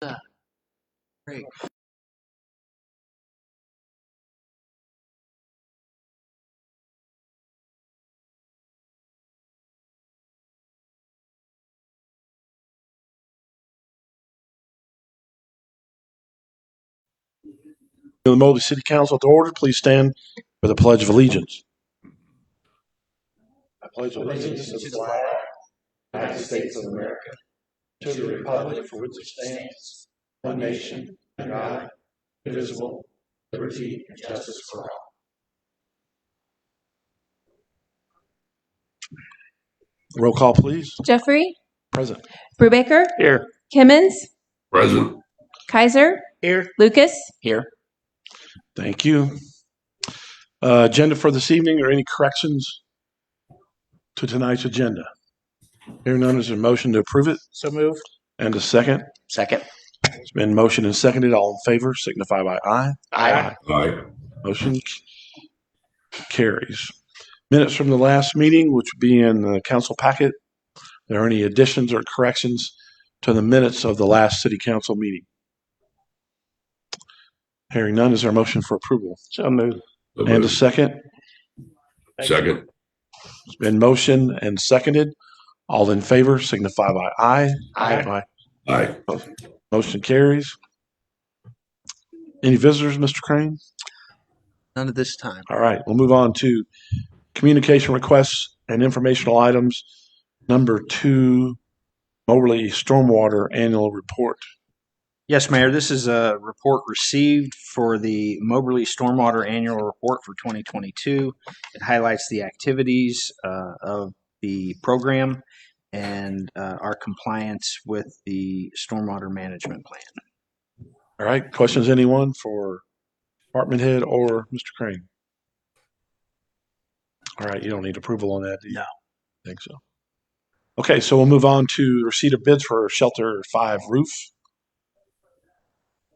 Great. The Moberly City Council to order. Please stand for the Pledge of Allegiance. I pledge allegiance to the flag of the United States of America, to the republic for which it stands, one nation, under God, indivisible, liberty and justice for all. Roll call, please. Jeffrey? Present. Brubaker? Here. Kimmons? Present. Kaiser? Here. Lucas? Here. Thank you. Agenda for this evening, or any corrections to tonight's agenda? Hearing none, is there a motion to approve it? So moved. And a second? Second. It's been motioned and seconded. All in favor signify by aye. Aye. Aye. Motion carries. Minutes from the last meeting, which would be in the council packet. Are there any additions or corrections to the minutes of the last city council meeting? Hearing none, is there a motion for approval? So moved. And a second? Second. It's been motioned and seconded. All in favor signify by aye. Aye. Aye. Motion carries. Any visitors, Mr. Crane? None at this time. All right, we'll move on to communication requests and informational items. Number 2, Moberly Stormwater Annual Report. Yes, Mayor, this is a report received for the Moberly Stormwater Annual Report for 2022. It highlights the activities of the program and our compliance with the stormwater management plan. All right, questions, anyone for department head or Mr. Crane? All right, you don't need approval on that, do you? No. I think so. Okay, so we'll move on to receipt of bids for Shelter 5 roof.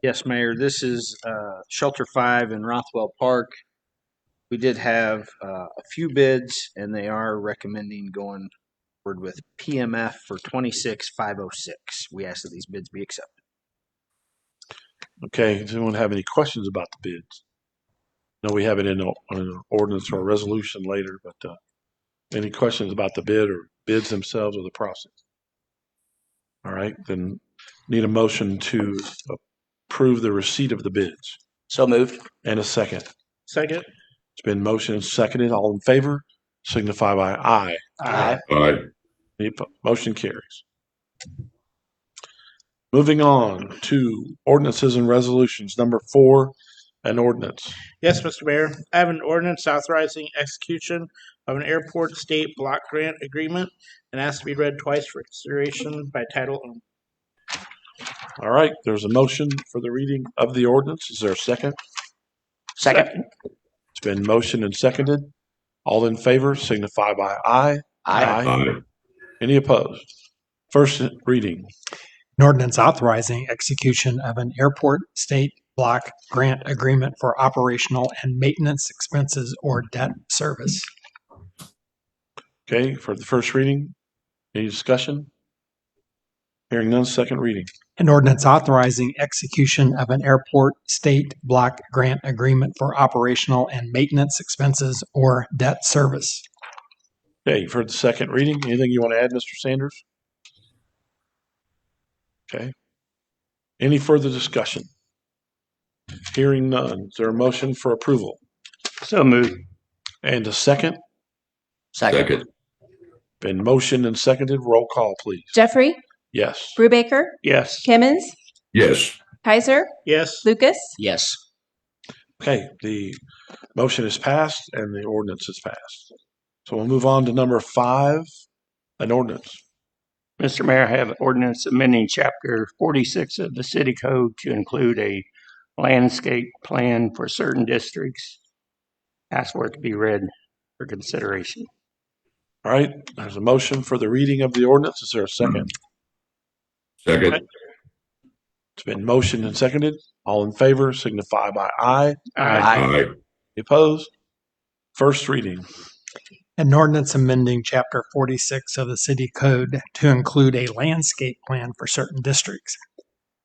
Yes, Mayor, this is Shelter 5 in Rothwell Park. We did have a few bids, and they are recommending going forward with PMF for $26,506. We ask that these bids be accepted. Okay, does anyone have any questions about the bids? No, we have it in an ordinance or a resolution later, but any questions about the bid or bids themselves or the process? All right, then need a motion to approve the receipt of the bids. So moved. And a second. Second. It's been motioned and seconded. All in favor signify by aye. Aye. Aye. Motion carries. Moving on to ordinances and resolutions. Number 4, an ordinance. Yes, Mr. Mayor. I have an ordinance authorizing execution of an airport state block grant agreement and asked to be read twice for consideration by title only. All right, there's a motion for the reading of the ordinance. Is there a second? Second. It's been motioned and seconded. All in favor signify by aye. Aye. Any opposed? First reading. An ordinance authorizing execution of an airport state block grant agreement for operational and maintenance expenses or debt service. Okay, for the first reading, any discussion? Hearing none, second reading. An ordinance authorizing execution of an airport state block grant agreement for operational and maintenance expenses or debt service. Okay, you've heard the second reading. Anything you want to add, Mr. Sanders? Okay. Any further discussion? Hearing none. Is there a motion for approval? So moved. And a second? Second. Been motioned and seconded. Roll call, please. Jeffrey? Yes. Brubaker? Yes. Kimmons? Yes. Kaiser? Yes. Lucas? Yes. Okay, the motion is passed and the ordinance is passed. So we'll move on to number 5, an ordinance. Mr. Mayor, I have an ordinance amending Chapter 46 of the City Code to include a landscape plan for certain districts. Ask for it to be read for consideration. All right, there's a motion for the reading of the ordinance. Is there a second? Second. It's been motioned and seconded. All in favor signify by aye. Aye. Opposed? First reading. An ordinance amending Chapter 46 of the City Code to include a landscape plan for certain districts.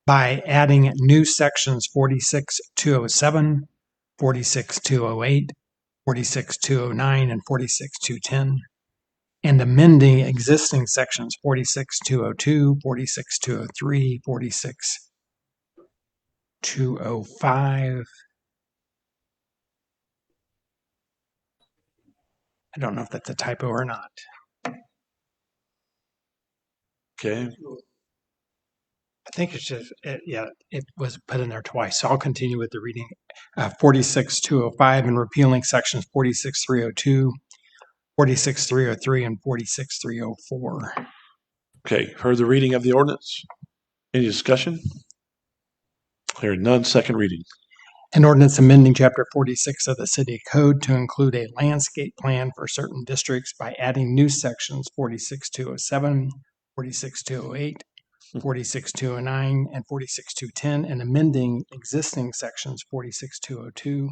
by adding new sections 46207, 46208, 46209, and 46210, and amending existing sections 46202, 46203, 46205. I don't know if that's a typo or not. Okay. I think it's just, it was put in there twice. So I'll continue with the reading. 46205 and repealing sections 46302, 46303, and 46304. Okay. Heard the reading of the ordinance. Any discussion? Hearing none. Second reading. An ordinance amending Chapter 46 of the City Code to include a landscape plan for certain districts by adding new sections 46207, 46208, 46209, and 46210, and amending existing sections 46202,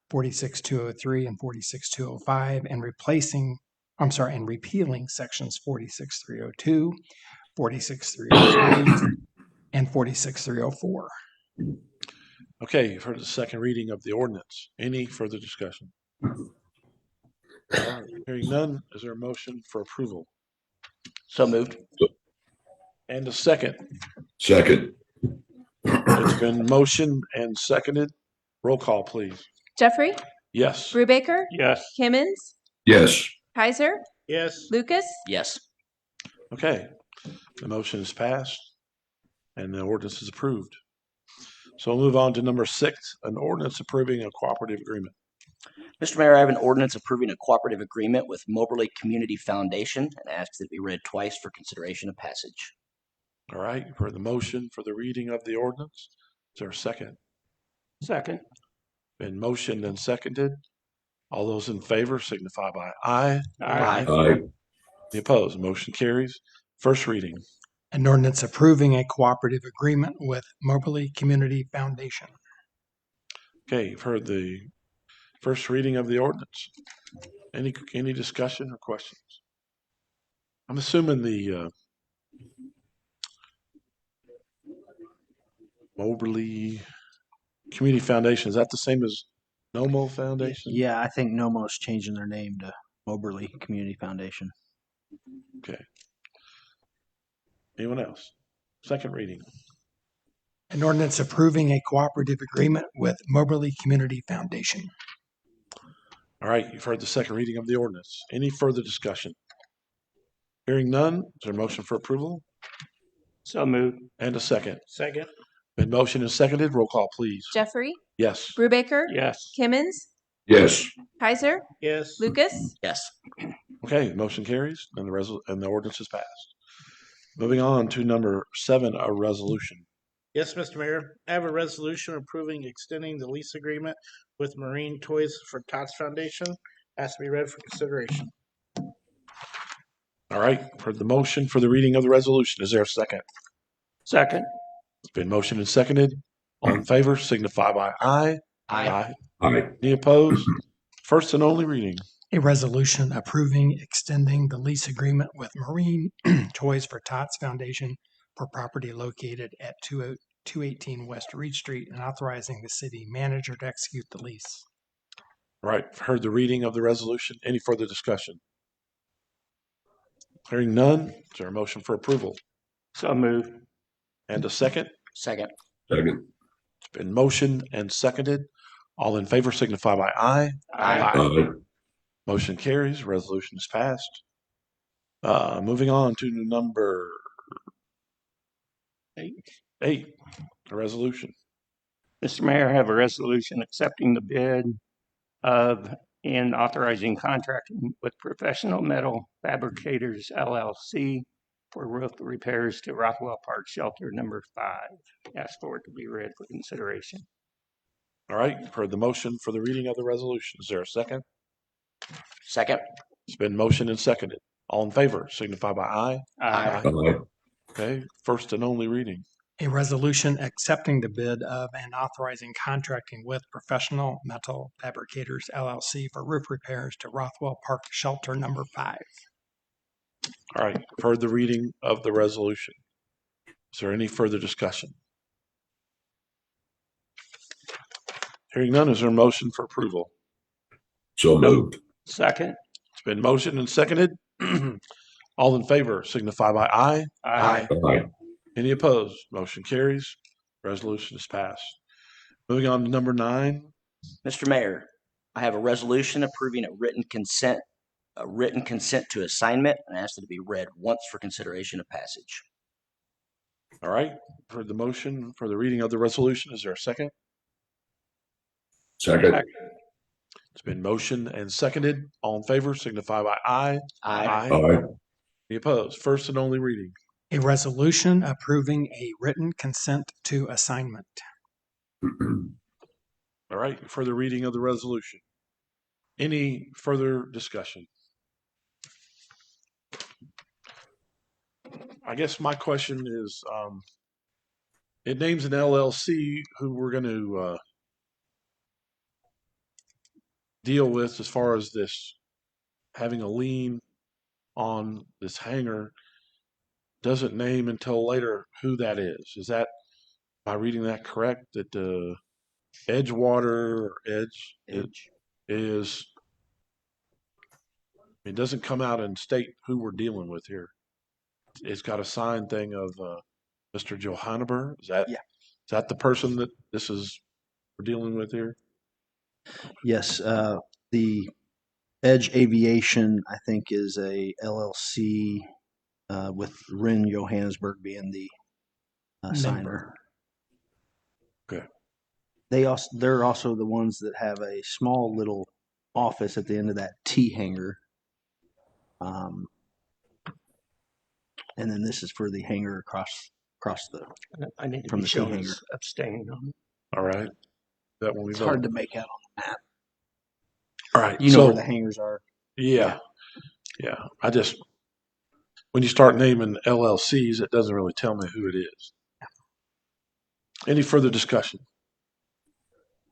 46203, and 46205, and repealing sections 46302, 46303, and 46304. Okay. You've heard the second reading of the ordinance. Any further discussion? All right. Hearing none. Is there a motion for approval? So moved. And a second. Second. It's been motioned and seconded. Roll call, please. Jeffrey, Yes. Brubaker, Yes. Kimmons, Yes. Kaiser, Yes. Lucas, Yes. Okay. The motion is passed and the ordinance is approved. So we'll move on to number 6, an ordinance approving a cooperative agreement. Mr. Mayor, I have an ordinance approving a cooperative agreement with Moberly Community Foundation and ask that it be read twice for consideration of passage. All right. You've heard the motion for the reading of the ordinance. Is there a second? Second. Been motioned and seconded. All those in favor signify by aye. Aye. Aye. The opposed, motion carries. First reading. An ordinance approving a cooperative agreement with Moberly Community Foundation. Okay, you've heard the first reading of the ordinance. Any discussion or questions? I'm assuming the Moberly Community Foundation, is that the same as NOMO Foundation? Yeah, I think Nomo's changing their name to Moberly Community Foundation. Okay. Anyone else? Second reading. An ordinance approving a cooperative agreement with Moberly Community Foundation. All right, you've heard the second reading of the ordinance. Any further discussion? Hearing none, is there a motion for approval? So moved. And a second. Second. Been motioned and seconded. Roll call, please. Jeffrey, Yes. Brubaker, Yes. Kimmons, Yes. Kaiser, Yes. Lucas, Yes. Okay, motion carries and the ordinance is passed. Moving on to number 7, a resolution. Yes, Mr. Mayor. I have a resolution approving extending the lease agreement with Marine Toys for Tots Foundation. Has to be read for consideration. All right, heard the motion for the reading of the resolution. Is there a second? Second. It's been motioned and seconded. All in favor signify by aye. Aye. Aye. Any opposed? First and only reading. A resolution approving extending the lease agreement with Marine Toys for Tots Foundation for property located at 218 West Reed Street and authorizing the city manager to execute the lease. All right, heard the reading of the resolution. Any further discussion? Hearing none, is there a motion for approval? So moved. And a second? Second. Second. It's been motioned and seconded. All in favor signify by aye. Aye. Motion carries. Resolution is passed. Moving on to number 8, a resolution. Mr. Mayor, I have a resolution accepting the bid of and authorizing contracting with Professional Metal Fabricators LLC for roof repairs to Rothwell Park Shelter number 5. Ask for it to be read for consideration. All right, you've heard the motion for the reading of the resolution. Is there a second? Second. It's been motioned and seconded. All in favor signify by aye. Aye. Aye. Okay, first and only reading. A resolution accepting the bid of and authorizing contracting with Professional Metal Fabricators LLC for roof repairs to Rothwell Park Shelter number 5. All right, you've heard the reading of the resolution. Is there any further discussion? Hearing none, is there a motion for approval? So moved. Second. It's been motioned and seconded. All in favor signify by aye. Aye. Aye. Any opposed? Motion carries. Resolution is passed. Moving on to number 9. Mr. Mayor, I have a resolution approving a written consent to assignment, and ask that it be read once for consideration of passage. All right. Heard the motion for the reading of the resolution. Is there a second? Second. It's been motioned and seconded. All in favor signify by aye. Aye. Aye. Any opposed? First and only reading. A resolution approving a written consent to assignment. All right. Further reading of the resolution. Any further discussion? I guess my question is, it names an LLC who we're going to deal with as far as this having a lien on this hangar. Doesn't name until later who that is. Is that, by reading that correct, that Edgewater or Edge is, it doesn't come out and state who we're dealing with here. It's got a signed thing of Mr. Johanneber. Is that the person that this is we're dealing with here? Yes, the Edge Aviation, I think, is a LLC with Ren Johannesburg being the signer. Okay. They're also the ones that have a small little office at the end of that T hangar. And then this is for the hangar across the. I need to From be the shown hangar. as abstaining on it. All right. That one we It's vote. hard to make out on the map. All right. You know where the hangars are. Yeah. I just, when you start naming LLCs, it doesn't really tell me who it is. Any further discussion?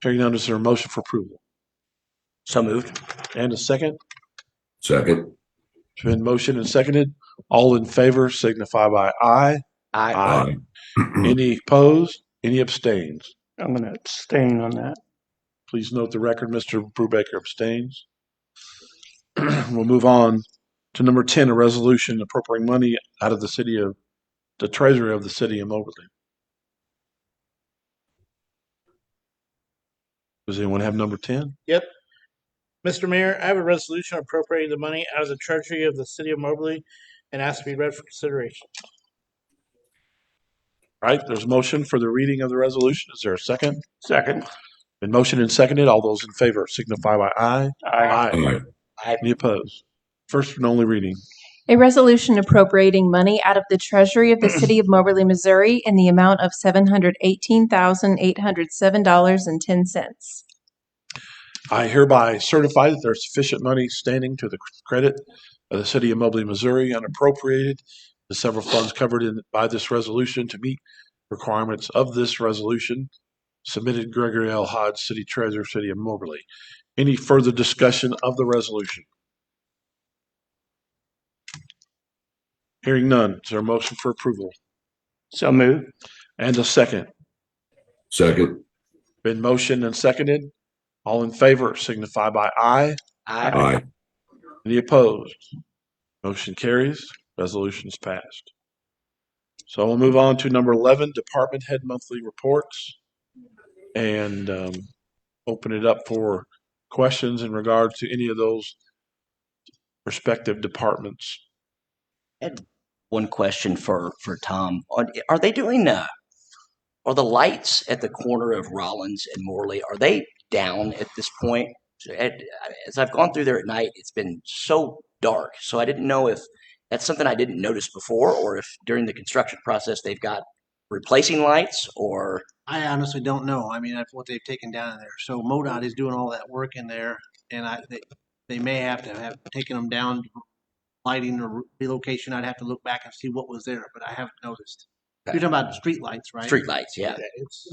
Hearing none, is there a motion for approval? So moved. And a second? Second. It's been motioned and seconded. All in favor signify by aye. Aye. Any opposed? Any abstains? I'm going to abstain on that. Please note the record, Mr. Brubaker abstains. We'll move on to number 10, a resolution appropriating money out of the treasury of the city of Moberly. Does anyone have number 10? Yep. Mr. Mayor, I have a resolution appropriating the money out of the treasury of the city of Moberly and ask to be read for consideration. All right, there's a motion for the reading of the resolution. Is there a second? Second. Been motioned and seconded. All those in favor signify by aye. Aye. Aye. Any opposed? First and only reading. A resolution appropriating money out of the treasury of the city of Moberly, Missouri in the amount of $718,807.10. I hereby certify that there's sufficient money standing to the credit of the city of Moberly, Missouri, unappropriated, the several funds covered by this resolution to meet requirements of this resolution. Submitted, Gregory L. Hodge, City Treasurer, City of Moberly. Any further discussion of the resolution? Hearing none, is there a motion for approval? So moved. And a second. Second. Been motioned and seconded. All in favor signify by aye. Aye. Any opposed? Motion carries. Resolution is passed. So we'll move on to number 11, department head monthly reports, and open it up for questions in regards to any of those respective departments. I had one question for Tom. Are they doing are the lights at the corner of Rollins and Morley, are they down at this point? As I've gone through there at night, it's been so dark. So I didn't know if that's something I didn't notice before, or if during the construction process they've got replacing lights, or. I honestly don't know. I mean, that's what they've taken down in there. So MoDOT is doing all that work in there, and they may have to have taken them down, lighting or relocation. I'd have to look back and see what was there, but I haven't noticed. Okay. You're talking about street lights, right? Street lights, yeah. It's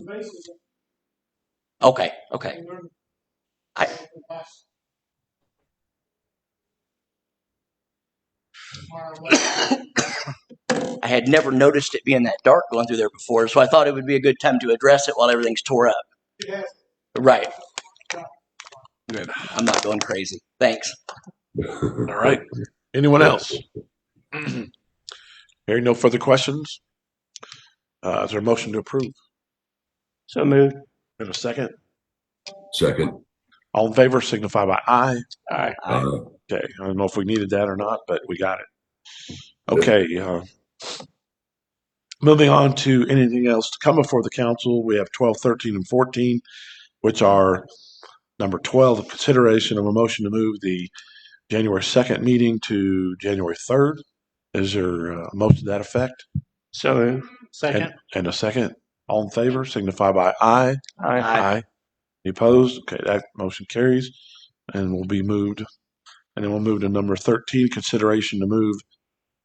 Okay. I had never noticed it being that dark going through there before, so I thought it would be a good time to address it while everything's tore up. Right. Good. I'm not going crazy. Thanks. All right. Anyone else? Hearing no further questions, is there a motion to approve? So moved. In a second. Second. All in favor signify by aye. Aye. Okay. I don't know if we needed that or not, but we got it. Okay. Moving on to anything else to come before the council, we have 12, 13, and 14, which are number 12, consideration of a motion to move the January 2nd meeting to January 3rd. Is there a motion to that effect? So moved. Second. And a second. All in favor signify by aye. Aye. Aye. Any opposed? Okay, that motion carries and will be moved. And then we'll move to number 13, consideration to move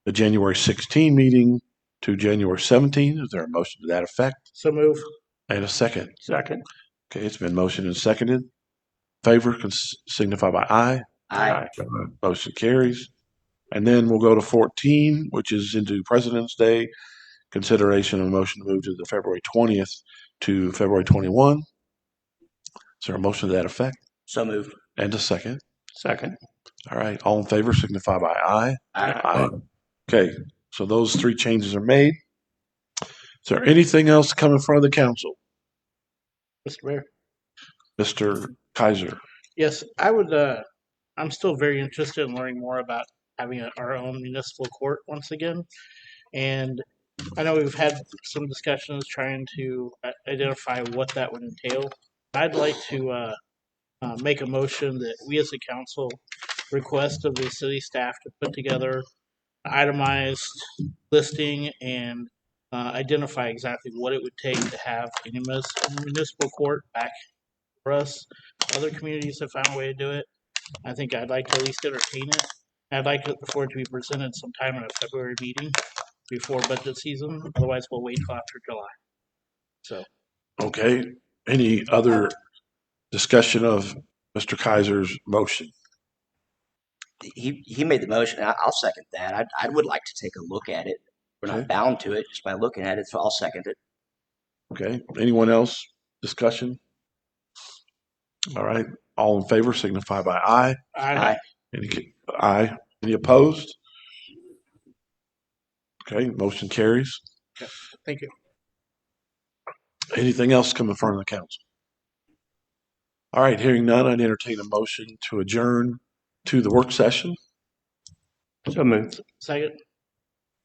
the January 16 meeting to January 17. Is there a motion to that effect? So move. And a second. Second. Okay, it's been motioned and seconded. Favor signify by aye. Aye. Motion carries. And then we'll go to 14, which is into President's Day. Consideration of a motion to move to the February 20th to February 21. Is there a motion to that effect? So moved. And a second. Second. All right. All in favor signify by aye. Aye. Okay. So those three changes are made. Is there anything else to come in front of the council? Mr. Mayor. Mr. Kaiser. Yes, I would. I'm still very interested in learning more about having our own municipal court once again. And I know we've had some discussions trying to identify what that would entail. I'd like to make a motion that we as a council request of the city staff to put together an itemized listing and identify exactly what it would take to have a municipal court back for us. Other communities have found a way to do it. I think I'd like to at least entertain it. I'd like for it to be presented sometime in a February meeting before budget season. Otherwise, we'll wait till after July. So, Okay. Any other discussion of Mr. Kaiser's motion? He made the motion. I'll second that. I would like to take a look at it. We're Okay. not bound to it just by looking at it, so I'll second it. Okay. Anyone else? Discussion? All right. All in favor signify by aye. Aye. Aye. Any opposed? Okay. Motion carries. thank you. Anything else come in front of the council? All right. Hearing none, I'd entertain a motion to adjourn to the work session. So moved. Second.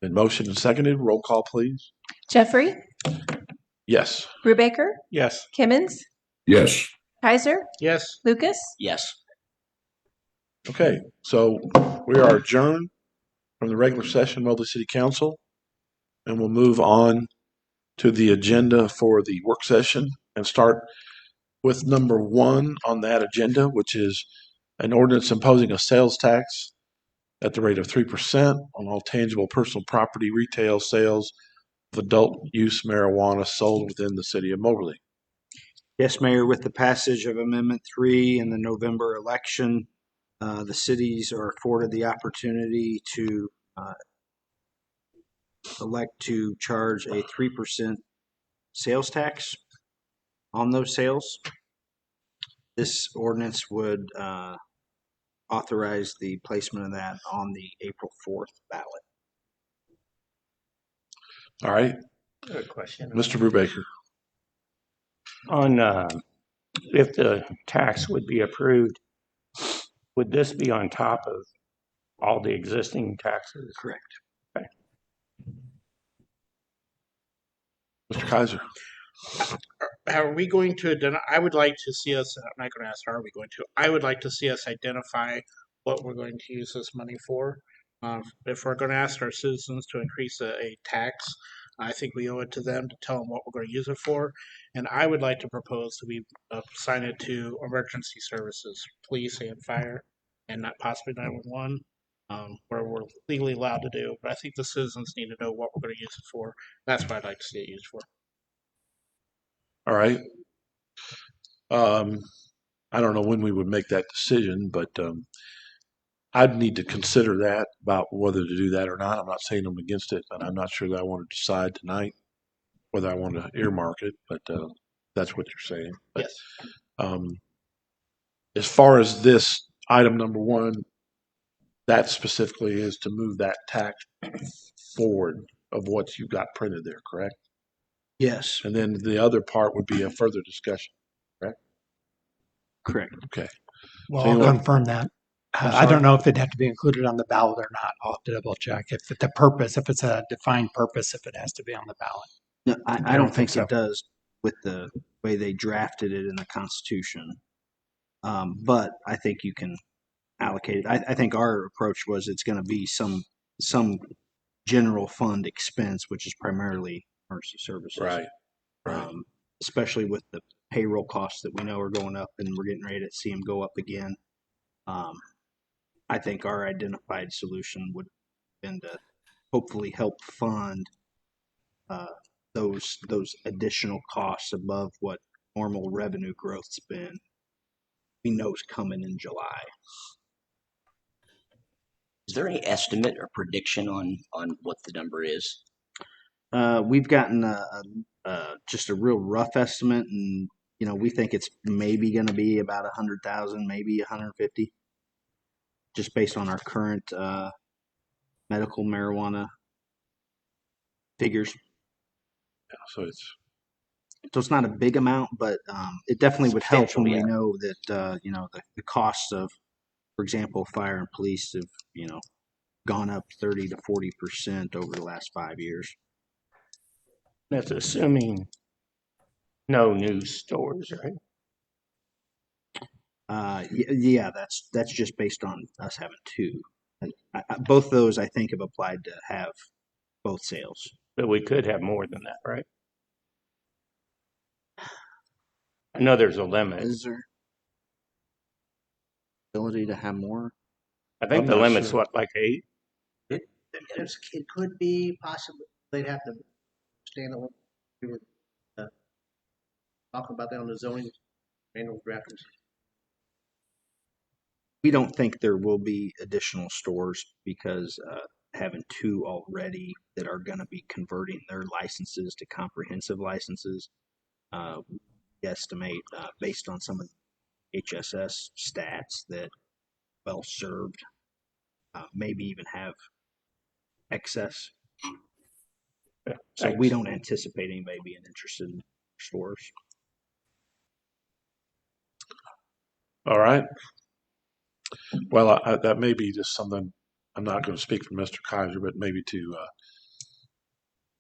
Been motioned and seconded. Roll call, please. Jeffrey, Yes. Brubaker, Yes. Kimmons, Yes. Kaiser, Yes. Lucas. Yes. Okay. So we are adjourned from the regular session of Moberly City Council, and we'll move on to the agenda for the work session and start with number 1 on that agenda, which is an ordinance imposing a sales tax at the rate of 3% on all tangible personal property retail sales of adult use marijuana sold within the city of Moberly. Yes, Mayor, with the passage of Amendment 3 in the November election, the cities are afforded the opportunity to elect to charge a 3% sales tax on those sales. This ordinance would authorize the placement of that on the April 4th ballot. All right. Good question. Mr. Brubaker. On if the tax would be approved, would this be on top of all the existing taxes? Correct. Mr. Kaiser. How are we going to identify? I would like to see us. I'm not going to ask how are we going to. I would like to see us identify what we're going to use this money for. If we're going to ask our citizens to increase a tax, I think we owe it to them to tell them what we're going to use it for. And I would like to propose that we assign it to emergency services, police and fire, and not possibly 911, where we're legally allowed to do. But I think the citizens need to know what we're going to use it for. That's what I'd like to see it used for. All right. I don't know when we would make that decision, but I'd need to consider that about whether to do that or not. I'm not saying I'm against it, but I'm not sure that I want to decide tonight whether I want to earmark it, but that's what you're saying. But, Yes. As far as this item number one, that specifically is to move that tax forward of what you got printed there, correct? Yes, And then the other part would be a further discussion, correct? correct. Okay. Well, So I'll anyone- confirm that. I'm I don't sorry? know if it'd have to be included on the ballot or not. I'll have to double check. If the purpose, if it's a defined purpose, if it has to be on the ballot. No, I don't think so. it does with the way they drafted it in the Constitution. But I think you can allocate it. I think our approach was it's going to be some general fund expense, which is primarily emergency services. Right. Right. Especially with the payroll costs that we know are going up, and we're getting ready to see them go up again. I think our identified solution would have been to hopefully help fund those additional costs above what normal revenue growth's been. We know is coming in July. Is there any estimate or prediction on what the number is? We've gotten just a real rough estimate, and we think it's maybe going to be about 100,000, maybe 150, just based on our current medical marijuana figures. Yeah, so it's So it's not a big amount, but it definitely would help when Substantial, yeah. we know that the costs of, for example, fire and police have gone up 30 to 40% over the last 5 years. That's assuming no new stores, right? Yeah, that's just based on us having two. Both those I think have applied to have both sales. But we could have more than that, right? I know there's a limit. Is there ability to have more? I think I'm the not limit's sure. what, like 8? It could be possible. They'd have to stand alone. We would talk about that on the zoning manual drafters. We don't think there will be additional stores because having two already that are going to be converting their licenses to comprehensive licenses, we estimate based on some of the HSS stats that well served maybe even have excess. So we Thanks. don't anticipate anybody being interested in stores. all right. Well, that may be just something, I'm not going to speak for Mr. Kaiser, but maybe to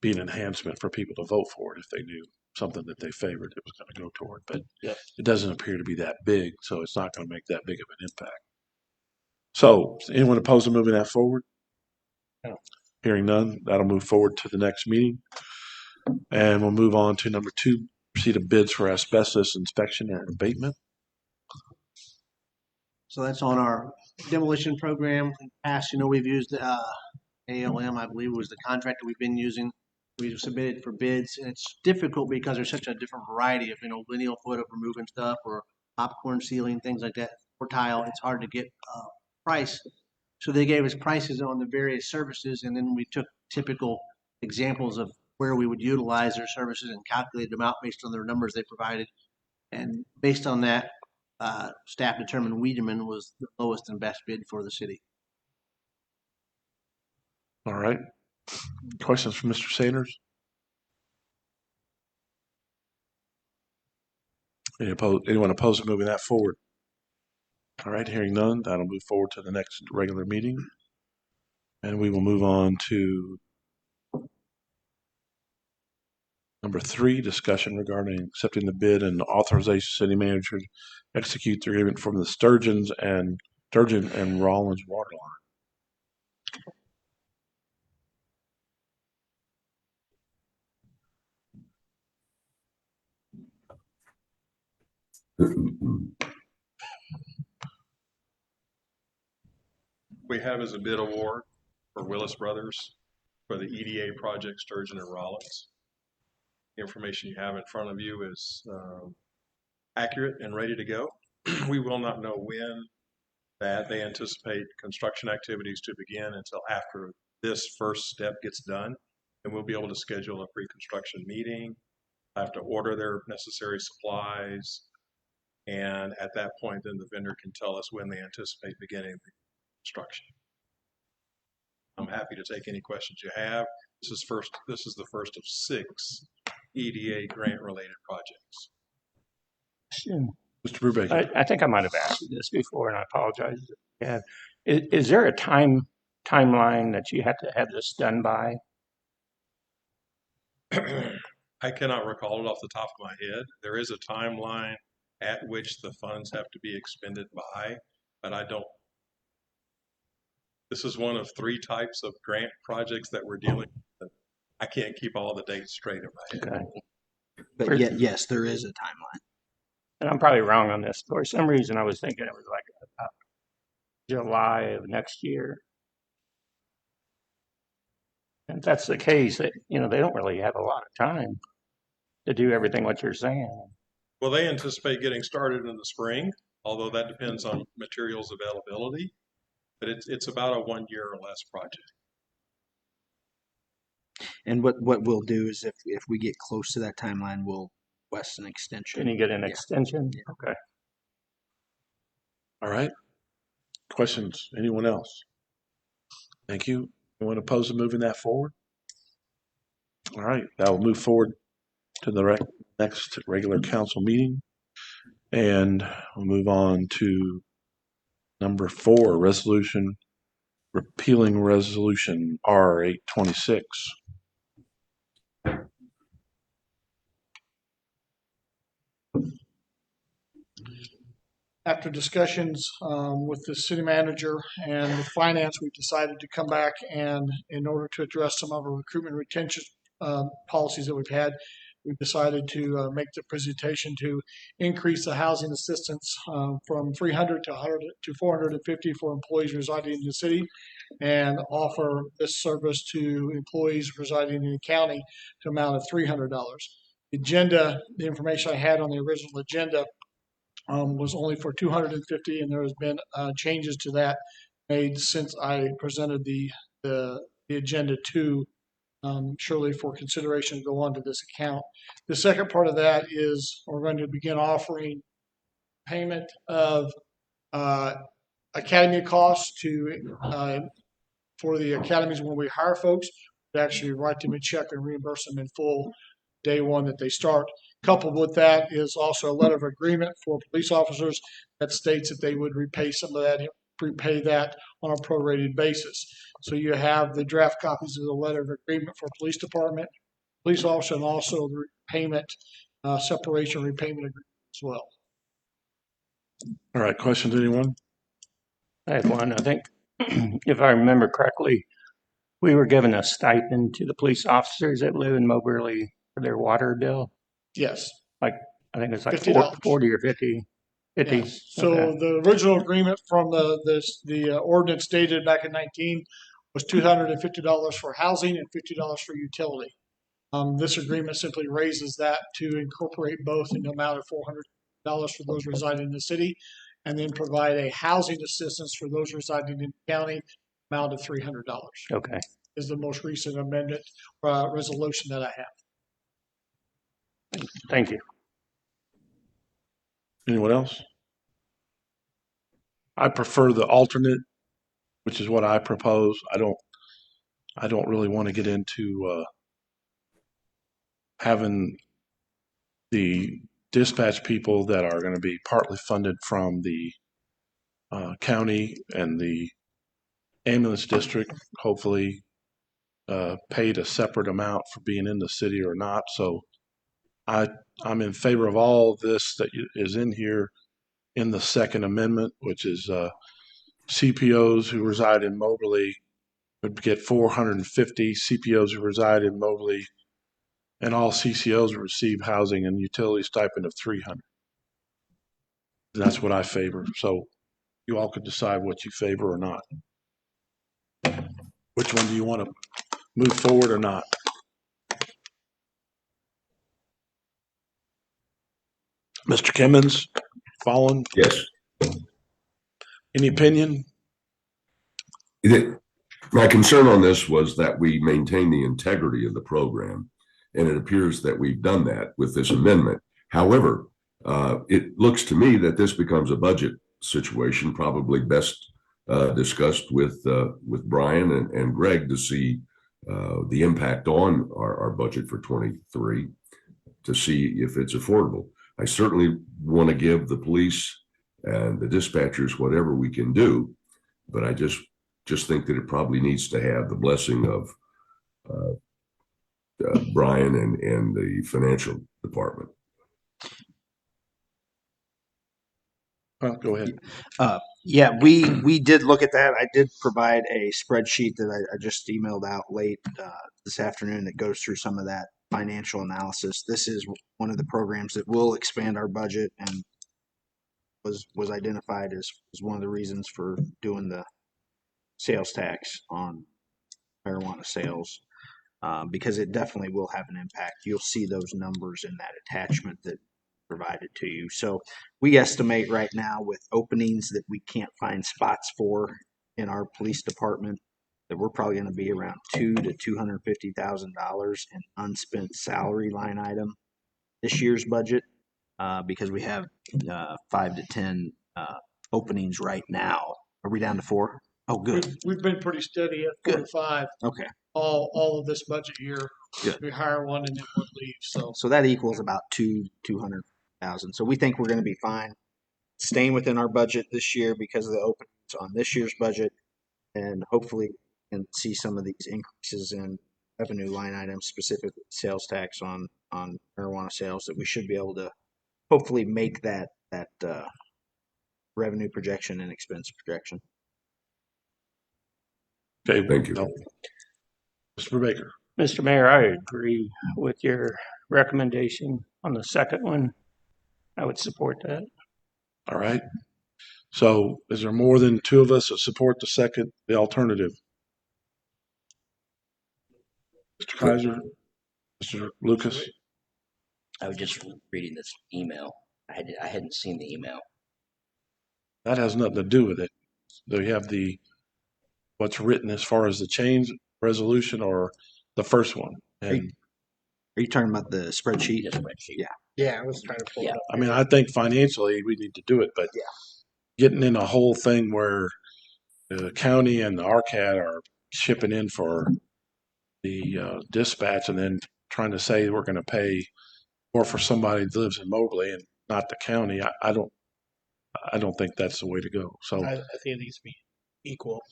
be an enhancement for people to vote for it if they knew something that they favored it was going to go toward. But it doesn't appear to be that big, so it's not going to make that big of an impact. So, anyone opposed to moving that forward? No. Hearing none, that'll move forward to the next meeting. And we'll move on to number 2, receipt of bids for asbestos inspection and abatement. So that's on our demolition program. In the past, we've used ALM, I believe was the contractor we've been using. We've submitted for bids, and it's difficult because there's such a different variety of, lineal foot of removing stuff or popcorn sealing, things like that, or tile. It's hard to get price. So they gave us prices on the various services, and then we took typical examples of where we would utilize their services and calculated them out based on their numbers they provided. And based on that, staff determined Wiedemann was the lowest and best bid for the city. All right. Questions from Mr. Sanders? Anyone opposed to moving that forward? All right, hearing none, that'll move forward to the next regular meeting. And we will move on to number 3, discussion regarding accepting the bid and authorization city manager to execute the agreement from the Sturgeon and Rollins water line. We have as a bid award for Willis Brothers for the EDA project Sturgeon and Rollins. The information you have in front of you is accurate and ready to go. We will not know when that they anticipate construction activities to begin until after this first step gets done, and we'll be able to schedule a pre-construction meeting. I have to order their necessary supplies, And at that point, then the vendor can tell us when they anticipate beginning the construction. I'm happy to take any questions you have. This is the first of 6 EDA grant related projects. Mr. Brubaker. I think I might have asked you this before, and I apologize. Yeah. Is there a timeline that you have to have this done by? I cannot recall it off the top of my head. There is a timeline at which the funds have to be expended by, but I don't. This is one of 3 types of grant projects that we're dealing with. I can't keep all the dates straight in my head. Okay. But yet, yes, there is a timeline. And I'm probably wrong on this. For some reason, I was thinking it was like July of next year. And if that's the case, they don't really have a lot of time to do everything what you're saying. Well, they anticipate getting started in the spring, although that depends on materials availability. But it's about a 1 year or less project. And what we'll do is if we get close to that timeline, we'll request an extension. Can you get an extension? Yeah. Okay. All right. Questions? Anyone else? Thank you. Anyone opposed to moving that forward? All right. That will move forward to the next regular council meeting. And we'll move on to number 4, resolution repealing resolution R826. After discussions with the city manager and with finance, we've decided to come back and in order to address some of our recruitment retention policies that we've had, we've decided to make the presentation to increase the housing assistance from 300 to 450 for employees residing in the city, and offer this service to employees residing in the county to amount of $300. The information I had on the original agenda was only for 250, and there has been changes to that made since I presented the agenda to Shirley for consideration to go onto this account. The second part of that is we're going to begin offering payment of academy costs for the academies when we hire folks. We actually write them a check and reimburse them in full day one that they start. Coupled with that is also a letter of agreement for police officers that states that they would repay that on a prorated basis. So you have the draft copies of the letter of agreement for police department, police officer, and also the repayment, separation repayment agreement as well. All right. Questions, anyone? I had one. I think, if I remember correctly, we were given a stipend to the police officers that live in Moberly for their water bill. Yes. I think it's like $50. 40 or 50. 50. Yes. So Okay. the original agreement from the ordinance dated back in 19 was $250 for housing and $50 for utility. This agreement simply raises that to incorporate both in the amount of $400 for those residing in the city, and then provide a housing assistance for those residing in the county, amount of $300. Okay. Is the most recent amendment resolution that I have. Thank you. Anyone else? I prefer the alternate, which is what I propose. I don't really want to get into having the dispatch people that are going to be partly funded from the county and the ambulance district, hopefully paid a separate amount for being in the city or not. So I'm in favor of all this that is in here in the Second Amendment, which is CPOs who reside in Moberly would get 450, CPOs who reside in Moberly, and all CCOs would receive housing and utility stipend of 300. That's what I favor. So you all could decide what you favor or not. Which one do you want to move forward or not? Mr. Kimmons, following? Yes. Any opinion? My concern on this was that we maintain the integrity of the program, and it appears that we've done that with this amendment. However, It looks to me that this becomes a budget situation, probably best discussed with Brian and Greg to see the impact on our budget for 23 to see if it's affordable. I certainly want to give the police and the dispatchers whatever we can do, but I just think that it probably needs to have the blessing of Brian and the financial department. Go ahead. Yeah, we did look at that. I did provide a spreadsheet that I just emailed out late this afternoon that goes through some of that financial analysis. This is one of the programs that will expand our budget and was identified as one of the reasons for doing the sales tax on marijuana sales, because it definitely will have an impact. You'll see those numbers in that attachment that provided to you. So we estimate right now with openings that we can't find spots for in our police department that we're probably going to be around $200,000 to $250,000 in unspent salary line item this year's budget, because we have 5 to 10 openings right now. Are we down to 4? Oh, good. We've been pretty steady at 4 to 5 Okay. all of this budget year. Good. We hire one and then one leaves. So that equals about 200,000. So we think we're going to be fine, staying within our budget this year because of the openings on this year's budget, and hopefully can see some of these increases in revenue line items, specifically sales tax on marijuana sales, that we should be able to hopefully make that revenue projection and expense projection. Okay, Thank you. Mr. Baker. Mr. Mayor, I agree with your recommendation on the second one. I would support that. All right. So is there more than two of us that support the alternative? Mr. Kaiser, Mr. Lucas? I was just reading this email. I hadn't seen the email. That has nothing to do with it. Do you have what's written as far as the change resolution or the first one? And Are you talking about the spreadsheet? The spreadsheet. Yeah. Yeah, I was trying to pull it up. I mean, I think financially we need to do it, but Yeah. getting in a whole thing where the county and the RCAD are shipping in for the dispatch and then trying to say we're going to pay more for somebody that lives in Moberly and not the county, I don't think that's the way to go. So I think it needs to be equal,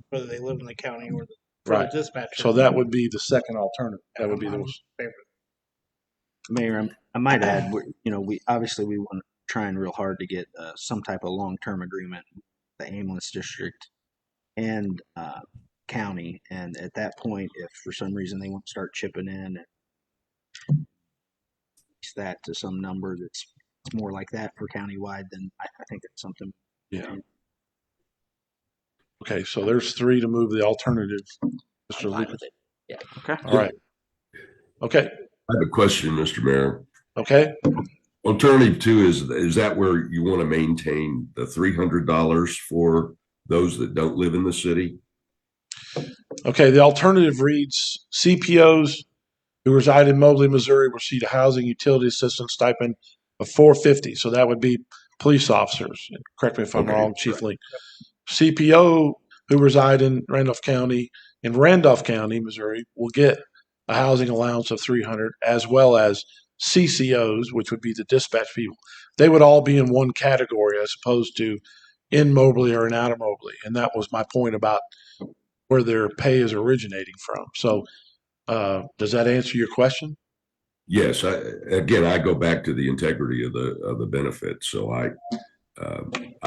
whether they live in the county or right. the dispatcher. So that would be the second alternative. That would be the favorite. Mayor, I might add, we obviously we want to trying real hard to get some type of long-term agreement with the ambulance district and county, and at that point, if for some reason they want to start chipping in and that to some number that's more like that for countywide, then I think that's something. Yeah. Okay, so there's 3 to move the alternative. Mr. Lucas. Yeah. Okay. All right. Okay. I have a question, Mr. Mayor. Okay. Alternative 2 is that where you want to maintain the $300 for those that don't live in the city? Okay, the alternative reads CPOs who reside in Moberly, Missouri receive a housing utility assistance stipend of $450. So that would be police officers. Correct me if I'm wrong, Chief Lee. CPO who reside in Randolph County, Missouri, will get a housing allowance of $300, as well as CCOs, which would be the dispatch people. They would all be in one category as opposed to in Moberly or in out of Moberly. And that was my point about where their pay is originating from. So does that answer your question? Yes. I go back to the integrity of the benefits. So I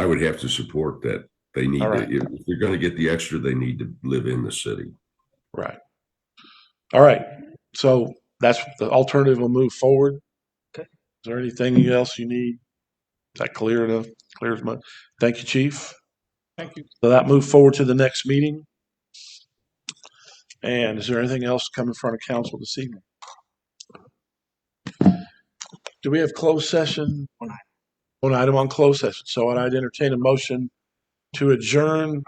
would have to support that. They need to, if they're going to get the extra, they need to live in the city. Right. All right. So that's the alternative will move forward. Okay. Is there anything else you need? Is that clear enough? Clear as mud. Thank you, Chief. Thank you. So that moved forward to the next meeting. And is there anything else coming in front of council this evening? Do we have closed session? One item on closed session. So I'd entertain a motion to adjourn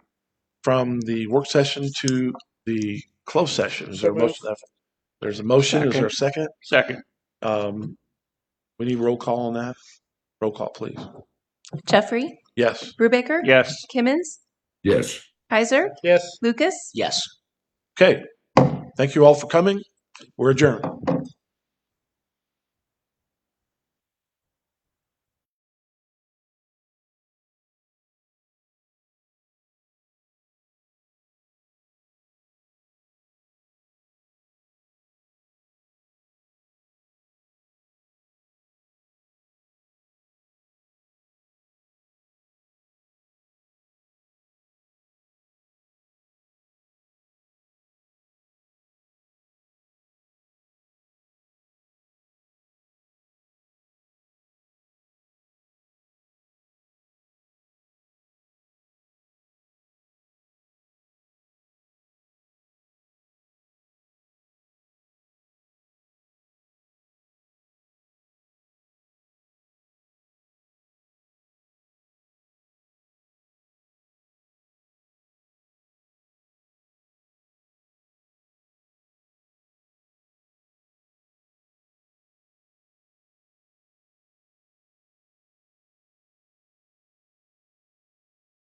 from the work session to the closed session. Is there a motion? There's a motion. Is there a second? Second. We need roll call on that. Roll call, please. Jeffrey, Yes. Brubaker, Yes. Kimmons, Yes. Kaiser, Yes. Lucas. Yes. Okay. Thank you all for coming. We're adjourned.